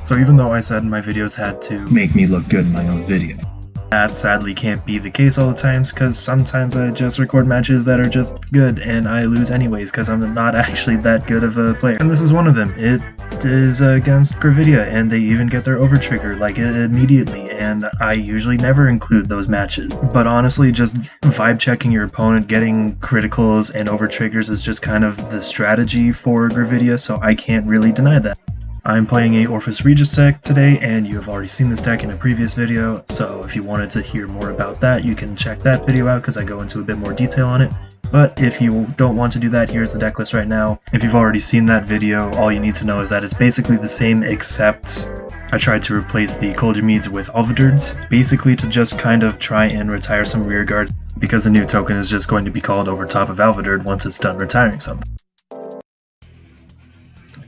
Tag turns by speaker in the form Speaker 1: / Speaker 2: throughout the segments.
Speaker 1: So even though I said my videos had to make me look good in my own video, that sadly can't be the case all the times, because sometimes I just record matches that are just good and I lose anyways because I'm not actually that good of a player. And this is one of them. It is against Gravidia, and they even get their overtrigger like immediately, and I usually never include those matches. But honestly, just vibe checking your opponent, getting criticals and overtriggers is just kind of the strategy for Gravidia, so I can't really deny that. I'm playing a Orfist Regis deck today, and you have already seen this deck in a previous video, so if you wanted to hear more about that, you can check that video out because I go into a bit more detail on it. But if you don't want to do that, here's the deck list right now. If you've already seen that video, all you need to know is that it's basically the same, except I tried to replace the Koljamids with Alvidurds, basically to just kind of try and retire some rear guards, because the new token is just going to be called over top of Alvidurd once it's done retiring something.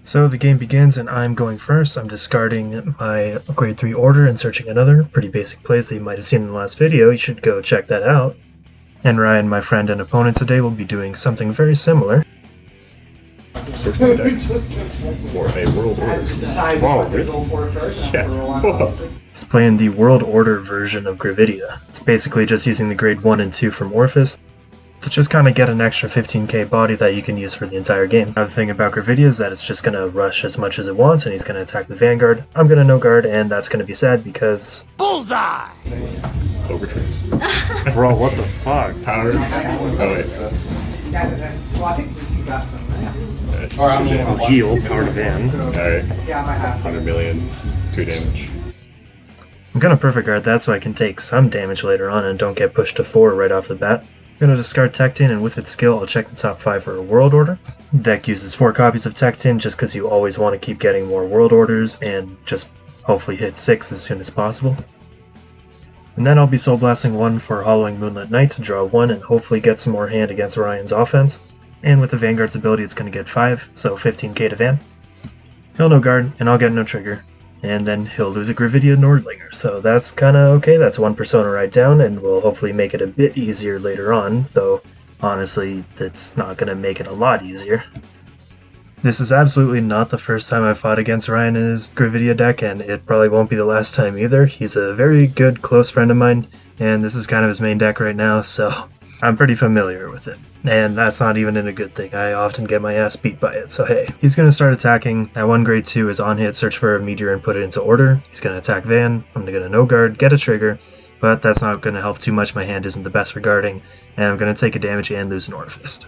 Speaker 1: So the game begins and I'm going first. I'm discarding my grade 3 order and searching another. Pretty basic plays that you might have seen in the last video, you should go check that out. And Ryan, my friend and opponent today, will be doing something very similar.
Speaker 2: Search my deck for a world order. Wow, really? Yeah.
Speaker 1: He's playing the world order version of Gravidia. It's basically just using the grade 1 and 2 from Orfist to just kind of get an extra 15k body that you can use for the entire game. Another thing about Gravidia is that it's just going to rush as much as it wants, and he's going to attack the Vanguard. I'm going to no guard, and that's going to be sad because...
Speaker 3: Bullseye!
Speaker 2: Overtrigger.
Speaker 1: Bro, what the fuck?
Speaker 2: Power. Oh, wait.
Speaker 4: Well, I think he's got some.
Speaker 1: I'll heal, power to Van.
Speaker 2: Alright.
Speaker 4: Yeah, I might have
Speaker 2: 100 million, 2 damage.
Speaker 1: I'm going to perfect guard that so I can take some damage later on and don't get pushed to 4 right off the bat. I'm going to discard Tectin, and with its skill, I'll check the top 5 for a world order. The deck uses 4 copies of Tectin just because you always want to keep getting more world orders and just hopefully hit 6 as soon as possible. And then I'll be Soul Blasting 1 for Hollowing Moonlit Night to draw 1 and hopefully get some more hand against Ryan's offense. And with the Vanguard's ability, it's going to get 5, so 15k to Van. He'll no guard, and I'll get no trigger. And then he'll lose a Gravidia Nordlinger, so that's kinda okay. That's one persona right down, and we'll hopefully make it a bit easier later on, though honestly, that's not gonna make it a lot easier. This is absolutely not the first time I've fought against Ryan in his Gravidia deck, and it probably won't be the last time either. He's a very good close friend of mine, and this is kind of his main deck right now, so I'm pretty familiar with it. And that's not even in a good thing. I often get my ass beat by it, so hey. He's going to start attacking. That one grade 2 is on hit, search for a meteor and put it into order. He's going to attack Van. I'm going to no guard, get a trigger, but that's not going to help too much. My hand isn't the best for guarding, and I'm going to take a damage and lose an Orfist.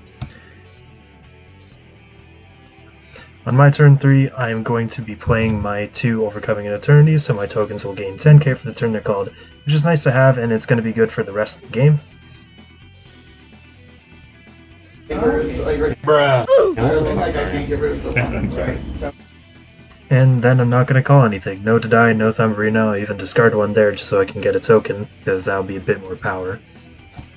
Speaker 1: On my turn 3, I am going to be playing my 2 Overcoming an Eternity, so my tokens will gain 10k for the turn they're called, which is nice to have, and it's going to be good for the rest of the game.
Speaker 3: Bruh.
Speaker 2: I'm sorry.
Speaker 1: And then I'm not going to call anything. No Dodai, no Thumbrino. I even discard one there just so I can get a token, because that'll be a bit more power.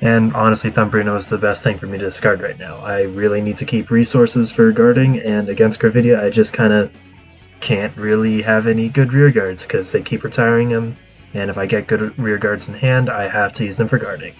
Speaker 1: And honestly, Thumbrino is the best thing for me to discard right now. I really need to keep resources for guarding, and against Gravidia I just kind of can't really have any good rear guards because they keep retiring them, and if I get good rear guards in hand, I have to use them for guarding.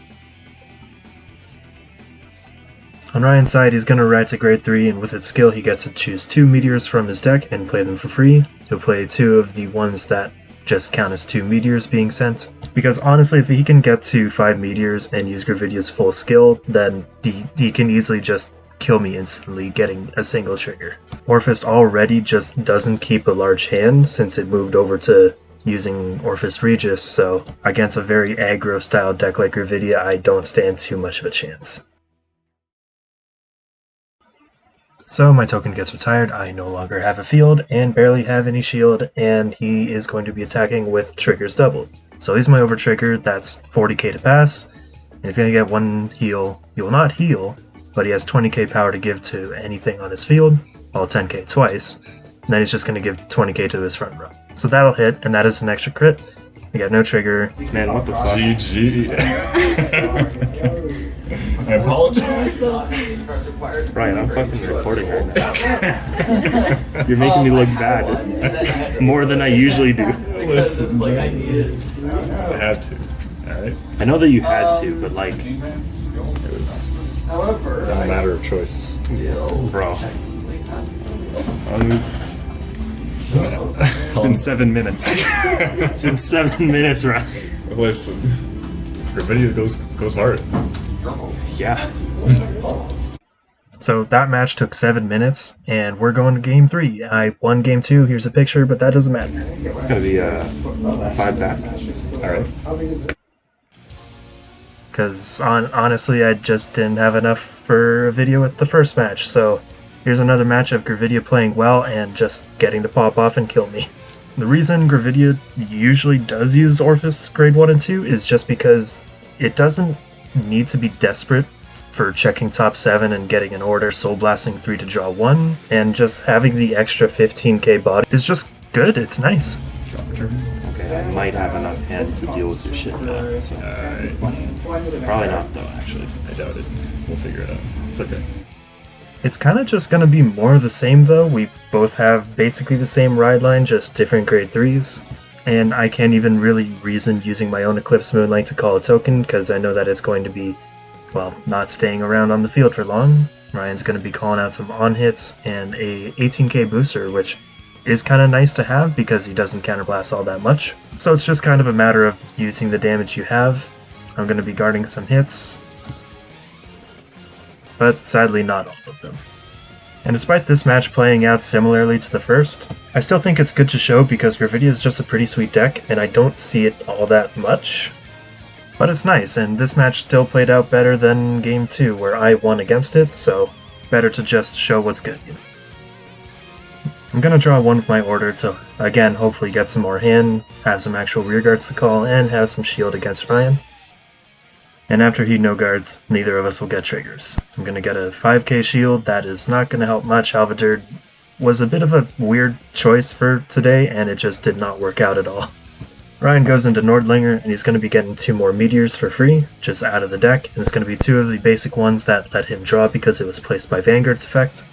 Speaker 1: On Ryan's side, he's going to ride to grade 3, and with its skill he gets to choose 2 meteors from his deck and play them for free. He'll play 2 of the ones that just count as 2 meteors being sent. Because honestly, if he can get to 5 meteors and use Gravidia's full skill, then he can easily just kill me instantly getting a single trigger. Orfist already just doesn't keep a large hand since it moved over to using Orfist Regis, so against a very aggro style deck like Gravidia, I don't stand too much of a chance. So my token gets retired, I no longer have a field and barely have any shield, and he is going to be attacking with triggers doubled. So he's my over trigger, that's 40k to pass, and he's going to get 1 heal. He will not heal, but he has 20k power to give to anything on his field, well 10k twice, and then he's just going to give 20k to his front row. So that'll hit, and that is an extra crit. I got no trigger. Man, what the fuck?
Speaker 2: GG. I apologize.
Speaker 1: Ryan, I'm fucking recording right now. You're making me look bad. More than I usually do.
Speaker 2: Listen, I had to. Alright?
Speaker 1: I know that you had to, but like...
Speaker 2: It was a matter of choice.
Speaker 1: Bro.
Speaker 2: It's been 7 minutes.
Speaker 1: It's been 7 minutes, Ryan.
Speaker 2: Listen, Gravidia goes hard.
Speaker 1: Yeah. So that match took 7 minutes, and we're going to game 3. I won game 2, here's a picture, but that doesn't matter.
Speaker 2: It's gonna be 5 back. Alright.
Speaker 1: Because honestly, I just didn't have enough for a video with the first match, so here's another match of Gravidia playing well and just getting to pop off and kill me. The reason Gravidia usually does use Orfist grade 1 and 2 is just because it doesn't need to be desperate for checking top 7 and getting an order, soul blasting 3 to draw 1, and just having the extra 15k body is just good, it's nice.
Speaker 3: Okay, I might have enough hand to deal with your shit now. So. Probably not though, actually.
Speaker 2: I doubt it. We'll figure it out. It's okay.
Speaker 1: It's kind of just going to be more of the same though. We both have basically the same ride line, just different grade 3s. And I can't even really reason using my own Eclipse Moonlight to call a token, because I know that it's going to be, well, not staying around on the field for long. Ryan's going to be calling out some on-hits and a 18k booster, which is kind of nice to have because he doesn't counterblast all that much. So it's just kind of a matter of using the damage you have. I'm going to be guarding some hits, but sadly not all of them. And despite this match playing out similarly to the first, I still think it's good to show because Gravidia is just a pretty sweet deck, and I don't see it all that much. But it's nice, and this match still played out better than Game 2, where I won against it, so better to just show what's good. I'm gonna draw one with my order to, again, hopefully get some more hand, have some actual rear guards to call, and have some shield against Ryan. And after he no guards, neither of us will get triggers. I'm gonna get a 5k shield, that is not gonna help much. Halberdier was a bit of a weird choice for today, and it just did not work out at all. Ryan goes into Nordlinger, and he's going to be getting 2 more meteors for free, just out of the deck, and it's going to be 2 of the basic ones that let him draw because it was placed by Vanguard's effect.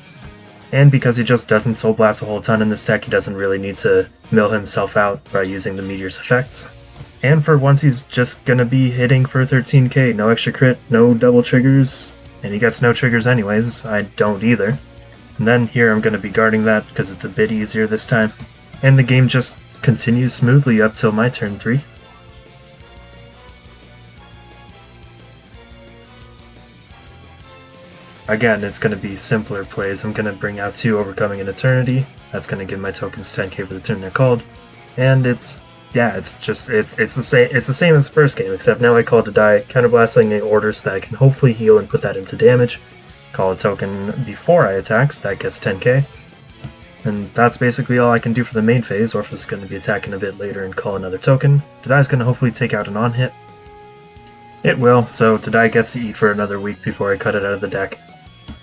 Speaker 1: And because he just doesn't Soul Blast a whole ton in this deck, he doesn't really need to mill himself out by using the meteor's effects. And for once he's just going to be hitting for 13k, no extra crit, no double triggers, and he gets no triggers anyways, I don't either. And then here I'm going to be guarding that because it's a bit easier this time. And the game just continues smoothly up till my turn 3. Again, it's going to be simpler plays. I'm going to bring out 2 Overcoming an Eternity. That's going to give my tokens 10k for the turn they're called. And it's the same as the first game, except now I call to die, counterblasting a order so that I can hopefully heal and put that into damage. Call a token before I attack, so that gets 10k. And that's basically all I can do for the main phase. Orfist is going to be attacking a bit later and call another token. Tadai's going to hopefully take out an on-hit. It will, so Tadai gets to eat for another week before I cut it out of the deck.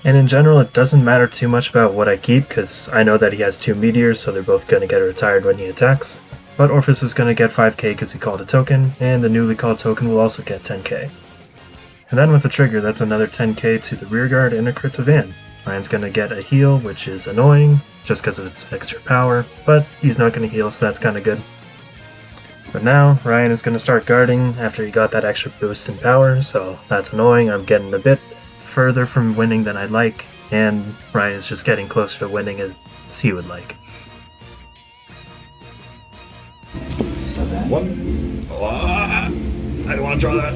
Speaker 1: And in general, it doesn't matter too much about what I keep, because I know that he has 2 meteors, so they're both going to get retired when he attacks. But Orfist is going to get 5k because he called a token, and the newly called token will also get 10k. And then with the trigger, that's another 10k to the rear guard and a crit to Van. Ryan's going to get a heal, which is annoying, just because of its extra power, but he's not going to heal, so that's kind of good. But now, Ryan is going to start guarding after he got that extra boost in power, so that's annoying. I'm getting a bit further from winning than I'd like, and Ryan is just getting closer to winning as he would like.
Speaker 2: One. I don't want to draw that.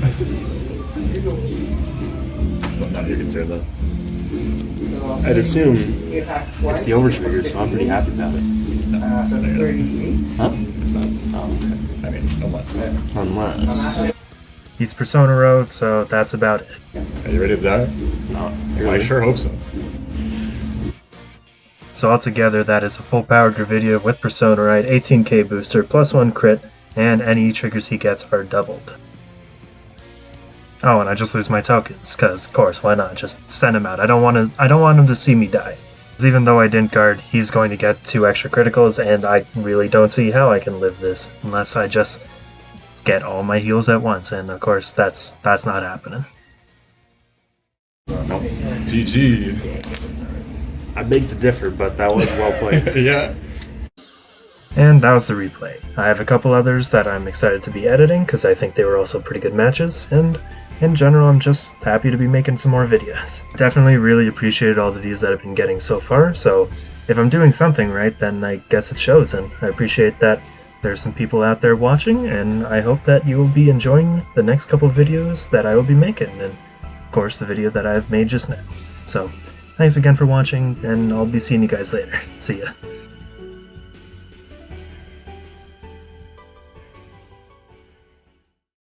Speaker 2: It's not your concern though.
Speaker 3: I'd assume it's the overtrigger, so I'm pretty happy about it.
Speaker 4: So 38.
Speaker 3: Huh?
Speaker 2: It's not.
Speaker 3: Oh, okay.
Speaker 2: I mean,
Speaker 3: Unless.
Speaker 1: He's Persona Road, so that's about it.
Speaker 2: Are you ready to die?
Speaker 3: No.
Speaker 2: I sure hope so.
Speaker 1: So altogether, that is a full-powered Gravidia with Persona Ride, 18k booster, plus 1 crit, and any triggers he gets are doubled. Oh, and I just lose my tokens, cause of course, why not? Just send him out. I don't want him to see me die. Because even though I didn't guard, he's going to get 2 extra criticals, and I really don't see how I can live this unless I just get all my heals at once, and of course, that's not happening.
Speaker 2: Nope. GG.
Speaker 3: I beg to differ, but that was well played.
Speaker 2: Yeah.
Speaker 1: And that was the replay. I have a couple others that I'm excited to be editing because I think they were also pretty good matches, and in general, I'm just happy to be making some more videos. Definitely really appreciated all the views that I've been getting so far, so if I'm doing something right, then I guess it shows, and I appreciate that there's some people out there watching, and I hope that you will be enjoying the next couple videos that I will be making, and of course the video that I've made just now. So, thanks again for watching, and I'll be seeing you guys later. See ya.